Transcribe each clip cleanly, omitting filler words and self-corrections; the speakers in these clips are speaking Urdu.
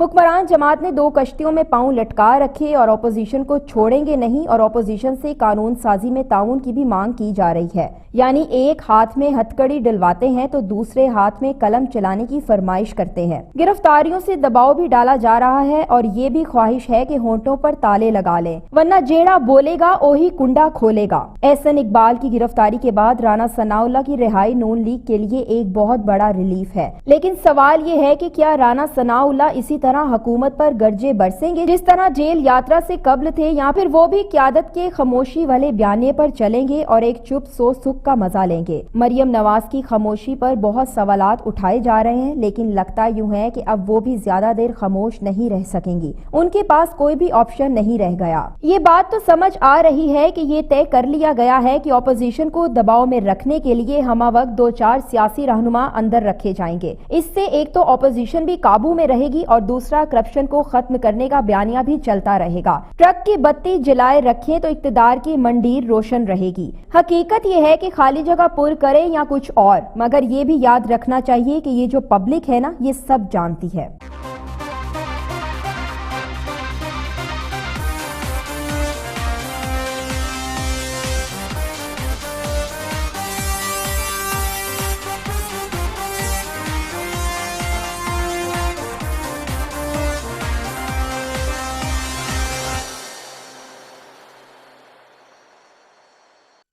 حکمران جماعت نے 2 کشتیوں میں پاؤں لٹکا رکھے اور اپوزیشن کو چھوڑیں گے نہیں اور اپوزیشن سے قانون سازی میں تعاون کی بھی مانگ کی جا رہی ہے، یعنی ایک ہاتھ میں ہتھکڑی ڈلواتے ہیں تو دوسرے ہاتھ میں قلم چلانے کی فرمائش کرتے ہیں۔ گرفتاریوں سے دباؤ بھی ڈالا جا رہا ہے اور یہ بھی خواہش ہے کہ ہونٹوں پر تالے لگا لیں ورنہ جیڑا بولے گا وہی کنڈا کھولے گا۔ احسن اقبال کی گرفتاری کے بعد رانا ثناء اللہ کی رہائی نون لیگ کے لیے ایک بہت بڑا ریلیف ہے، لیکن سوال یہ ہے کہ کیا رانا ثناء اللہ اسی طرح حکومت پر گرجے برسیں گے جس طرح جیل یاترا سے قبل تھے، یا پھر وہ بھی قیادت کے خاموشی والے بیانیے پر چلیں گے اور ایک چپ سو سکھ کا مزہ لیں گے؟ مریم نواز کی خاموشی پر بہت سوالات اٹھائے جا رہے ہیں، لیکن لگتا یوں ہے کہ اب وہ بھی زیادہ دیر خاموش نہیں رہ سکیں گی، ان کے پاس کوئی بھی آپشن نہیں رہ گیا۔ یہ بات تو سمجھ آ رہی ہے کہ یہ طے کر لیا گیا ہے کہ اپوزیشن کو دباؤ میں رکھنے کے لیے ہمہ وقت 2-4 سیاسی رہنما اندر رکھے جائیں گے۔ اس سے ایک تو اپوزیشن بھی قابو میں رہے گی اور دوسرا کرپشن کو ختم کرنے کا بیانیہ بھی چلتا رہے گا۔ ٹرک کی بتی جلائے رکھیں تو اقتدار کی منڈیر روشن رہے گی۔ حقیقت یہ ہے کہ خالی جگہ پر کریں یا کچھ اور، مگر یہ بھی یاد رکھنا چاہیے کہ یہ جو پبلک ہے نا، یہ سب جانتی ہے۔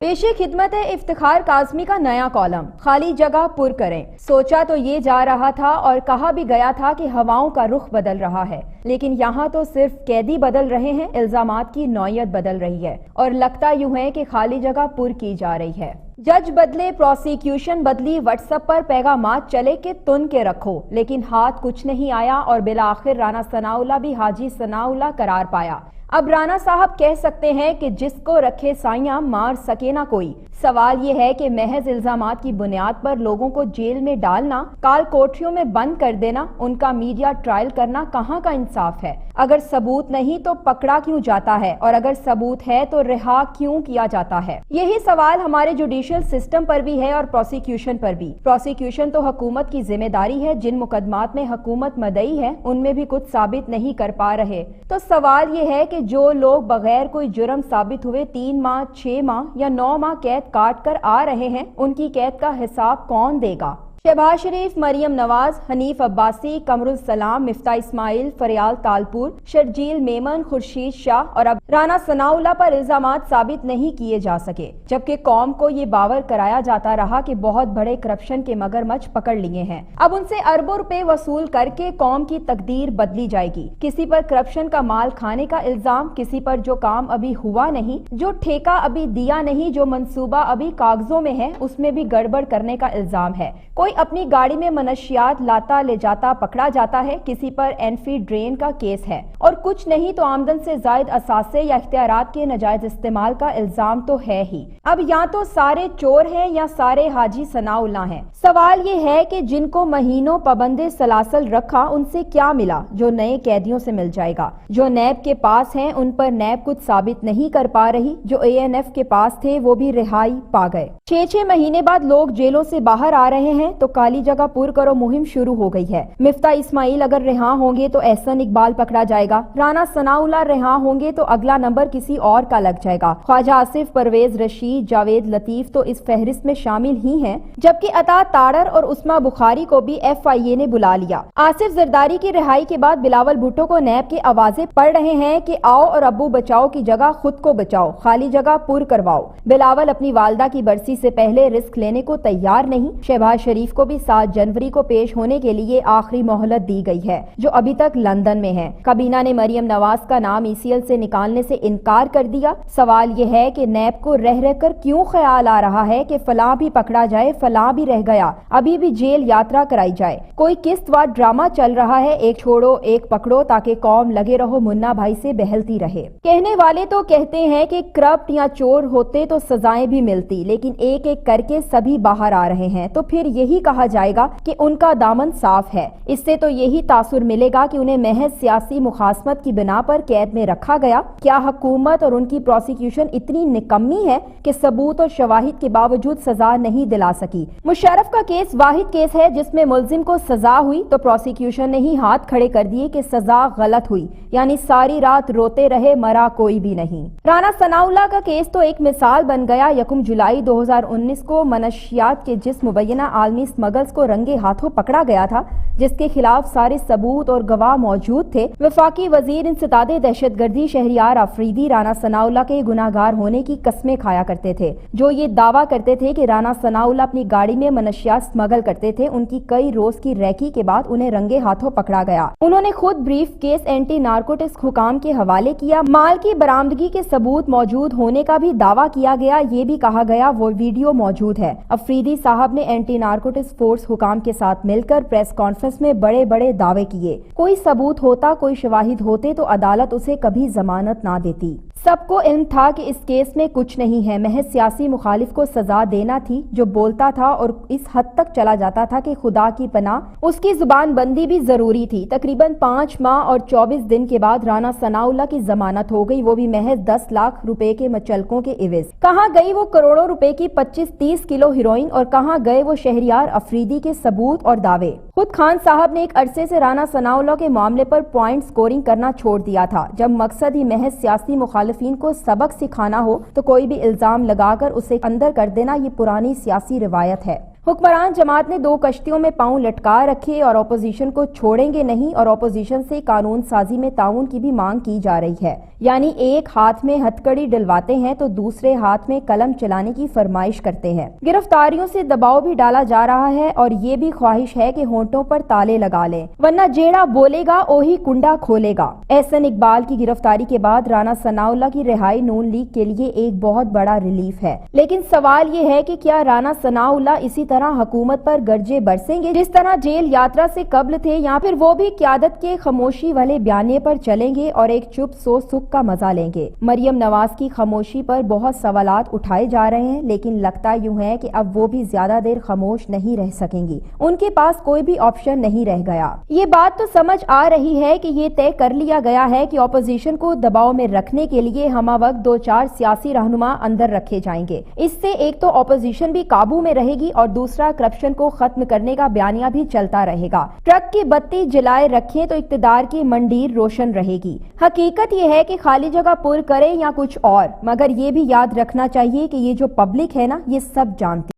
پیشے خدمت ہے افتخار کاظمی کا نیا کالم، خالی جگہ پر کریں۔ سوچا تو یہ جا رہا تھا اور کہا بھی گیا تھا کہ ہواؤں کا رخ بدل رہا ہے، لیکن یہاں تو صرف قیدی بدل رہے ہیں، الزامات کی نوعیت بدل رہی ہے اور لگتا یوں ہے کہ خالی جگہ پر کی جا رہی ہے۔ جج بدلے، پروسیکیوشن بدلی، واٹس ایپ پر پیغامات چلے کہ تن کے رکھو، لیکن ہاتھ کچھ نہیں آیا اور بالآخر رانا ثناء اللہ بھی حاجی ثناء اللہ قرار پایا۔ اب رانا صاحب کہہ سکتے ہیں کہ جس کو رکھے سائیاں مار سکے نہ کوئی۔ سوال یہ ہے کہ محض الزامات کی بنیاد پر لوگوں کو جیل میں ڈالنا، کال کوٹریوں میں بند کر دینا، ان کا میڈیا ٹرائل کرنا کہاں کا انصاف ہے؟ اگر ثبوت نہیں تو پکڑا کیوں جاتا ہے اور اگر ثبوت ہے تو رہا کیوں کیا جاتا ہے؟ یہی سوال ہمارے جوڈیشل سسٹم پر بھی ہے اور پروسیکیوشن پر بھی۔ پروسیکیوشن تو حکومت کی ذمہ داری ہے، جن مقدمات میں حکومت مدعی ہے ان میں بھی کچھ ثابت نہیں کر پا رہے، تو سوال یہ ہے کہ جو لوگ بغیر کوئی جرم ثابت ہوئے 3 ماہ، 6 ماہ یا 9 ماہ قید کاٹ کر آ رہے ہیں، ان کی قید کا حساب کون دے گا؟ شہباز شریف، مریم نواز، حنیف عباسی، قمر السلام، مفتاح اسماعیل، فریال تالپور، شرجیل میمن، خورشید شاہ اور اب رانا ثناء اللہ پر الزامات ثابت نہیں کیے جا سکے، جبکہ قوم کو یہ باور کرایا جاتا رہا کہ بہت بڑے کرپشن کے مگرمچھ پکڑ لیے ہیں، اب ان سے اربوں روپے وصول کر کے قوم کی تقدیر بدلی جائے گی۔ کسی پر کرپشن کا مال کھانے کا الزام، کسی پر جو کام ابھی ہوا نہیں، جو ٹھیکہ ابھی دیا نہیں، جو منصوبہ ابھی کاغذوں میں ہے اس میں بھی گڑبڑ کرنے کا الزام ہے۔ کوئی اپنی گاڑی میں منشیات لاتا لے جاتا پکڑا جاتا ہے، کسی پر انفی ڈرین کا کیس ہے، اور کچھ نہیں تو آمدن سے زائد اثاثے یا اختیارات کے ناجائز استعمال کا الزام تو ہے ہی۔ اب یا تو سارے چور ہیں یا سارے حاجی ثناء اللہ ہیں۔ سوال یہ ہے کہ جن کو مہینوں پابندِ سلاسل رکھا ان سے کیا ملا جو نئے قیدیوں سے مل جائے گا؟ جو نیب کے پاس ہیں ان پر نیب کچھ ثابت نہیں کر پا رہی، جو ANF کے پاس تھے وہ بھی رہائی پا گئے۔ 6 مہینے بعد لوگ جیلوں سے باہر آ رہے ہیں تو خالی جگہ پر کرو مہم شروع ہو گئی ہے۔ مفتاح اسماعیل اگر رہا ہوں گے تو احسن اقبال پکڑا جائے گا، رانا ثناء اللہ رہا ہوں گے تو اگلا نمبر کسی اور کا لگ جائے گا۔ خواجہ آصف، پرویز رشید، جاوید لطیف تو اس فہرست میں شامل ہی ہیں، جبکہ عطا تاڑر اور عثمان بخاری کو بھی FIA نے بلا لیا۔ آصف زرداری کی رہائی کے بعد بلاول بھٹو کو نیب کے آوازیں پڑ رہے ہیں کہ آؤ اور ابو بچاؤ کی جگہ خود کو بچاؤ، خالی جگہ پر کرواؤ۔ بلاول اپنی والدہ کی برسی سے پہلے رسک لینے کو تیار نہیں۔ شہباز شریف کو بھی 7 جنوری کو پیش ہونے کے لیے آخری مہلت دی گئی ہے، جو ابھی تک لندن میں ہے۔ کابینہ نے مریم نواز کا نام ECL سے نکالنے سے انکار کر دیا۔ سوال یہ ہے کہ نیب کو رہ کر کیوں خیال آ رہا ہے کہ فلاں بھی پکڑا جائے، فلاں بھی رہ گیا، ابھی بھی جیل یاترا کرائی جائے۔ کوئی قسط وار ڈرامہ چل رہا ہے، ایک چھوڑو ایک پکڑو تاکہ قوم لگے رہو منا بھائی سے بہلتی رہے۔ کہنے والے تو کہتے ہیں کہ کرپٹ یا چور ہوتے تو سزائیں بھی ملتی، لیکن ایک ایک کر کے سبھی باہر آ رہے ہیں، تو پھر یہی یہی کہا جائے گا کہ ان کا دامن صاف ہے۔ اس سے تو یہی تاثر ملے گا کہ انہیں محض سیاسی مخاصمت کی بنا پر قید میں رکھا گیا۔ کیا حکومت اور ان کی پروسیکیوشن اتنی نکمی ہے کہ ثبوت اور شواہد کے باوجود سزا نہیں دلا سکی؟ مشرف کا کیس واحد کیس ہے جس میں ملزم کو سزا ہوئی تو پروسیکیوشن نے ہی ہاتھ کھڑے کر دیے کہ سزا غلط ہوئی، یعنی ساری رات روتے رہے، مرا کوئی بھی نہیں۔ رانا ثناءاللہ کا کیس تو ایک مثال بن گیا۔ 1 جولائی 2019 کو منشیات کے جس مبینہ عالمی اسمگلز کو رنگے ہاتھوں پکڑا گیا تھا، جس کے خلاف سارے ثبوت اور گواہ موجود تھے، وفاقی وزیر انسداد دہشت گردی شہریار آفریدی رانا ثناءاللہ کے گناہگار ہونے کی قسمیں کھایا کرتے تھے، جو یہ دعویٰ کرتے تھے کہ رانا ثناءاللہ اپنی گاڑی میں منشیات اسمگل کرتے تھے۔ ان کی کئی روز کی ریکی کے بعد انہیں رنگے ہاتھوں پکڑا گیا۔ انہوں نے خود بریف کیس اینٹی نارکوٹکس حکام کے حوالے کیا۔ مال کی برآمدگی کے ثبوت موجود ہونے کا بھی دعویٰ کیا گیا۔ یہ بھی کہا گیا وہ ویڈیو موجود ہے۔ آفریدی صاحب نے اینٹی نارکوٹکس فورس حکام کے ساتھ مل کر پریس کانفرنس میں بڑے بڑے دعوے کیے۔ کوئی ثبوت ہوتا، کوئی شواہد ہوتے تو عدالت اسے کبھی ضمانت نہ دیتی۔ سب کو علم تھا کہ اس کیس میں کچھ نہیں ہے، محض سیاسی مخالف کو سزا دینا تھی جو بولتا تھا اور اس حد تک چلا جاتا تھا کہ خدا کی پناہ اس کی زبان بندی بھی ضروری تھی۔ تقریباً 5 ماہ اور 24 دن کے بعد رانا ثناءاللہ کی ضمانت ہو گئی، وہ بھی محض 10 لاکھ روپے کے مچلکوں کے عوض۔ کہاں گئی وہ کروڑوں روپے کی 25-30 کلو ہیروئن اور کہاں گئے وہ شہریار آفریدی کے ثبوت اور دعوے؟ خود خان صاحب نے ایک عرصے سے رانا ثناءاللہ کے معاملے پر پوائنٹ سکورنگ کرنا چھوڑ دیا تھا۔ جب مقصد ہی محض سیاسی مخالفین کو سبق سکھانا ہو تو کوئی بھی الزام لگا کر اسے اندر کر دینا یہ پرانی سیاسی روایت ہے۔ حکمران جماعت نے 2 کشتیوں میں پاؤں لٹکا رکھے اور اپوزیشن کو چھوڑیں گے نہیں، اور اپوزیشن سے قانون سازی میں تعاون کی بھی مانگ کی جا رہی ہے، یعنی ایک ہاتھ میں ہتھکڑی ڈلواتے ہیں تو دوسرے ہاتھ میں قلم چلانے کی فرمائش کرتے ہیں۔ گرفتاریوں سے دباؤ بھی ڈالا جا رہا ہے اور یہ بھی خواہش ہے کہ ہونٹوں پر تالے لگا لیں، ورنہ جیڑا بولے گا وہی کنڈا کھولے گا۔ احسن اقبال کی گرفتاری کے بعد رانا ثناءاللہ کی رہائی نون لیگ کے لیے ایک بہت بڑا ریلیف ہے، لیکن سوال یہ ہے کہ کیا رانا ثناءاللہ اسی طرح حکومت پر گرجے برسیں گے جس طرح جیل یاترا سے قبل تھے، یا پھر وہ بھی قیادت کے خاموشی والے بیانیے پر چلیں گے اور ایک چپ سو سکھ کا مزہ لیں گے؟ مریم نواز کی خاموشی پر بہت سوالات اٹھائے جا رہے ہیں، لیکن لگتا یوں ہے کہ اب وہ بھی زیادہ دیر خاموش نہیں رہ سکیں گی، ان کے پاس کوئی بھی آپشن نہیں رہ گیا۔ یہ بات تو سمجھ آ رہی ہے کہ یہ طے کر لیا گیا ہے کہ اپوزیشن کو دباؤ میں رکھنے کے لیے ہمہ وقت 2-4 سیاسی رہنما اندر رکھے جائیں گے۔ اس سے ایک تو اپوزیشن بھی قابو میں رہے گی اور دوسرا کرپشن کو ختم کرنے کا بیانیہ بھی چلتا رہے گا۔ ٹرک کی بتی جلائے رکھیں تو اقتدار کی منڈیر روشن رہے گی۔ حقیقت یہ ہے کہ خالی جگہ پر کریں یا کچھ اور، مگر یہ بھی یاد رکھنا چاہیے کہ یہ جو پبلک ہے نا، یہ سب جانتی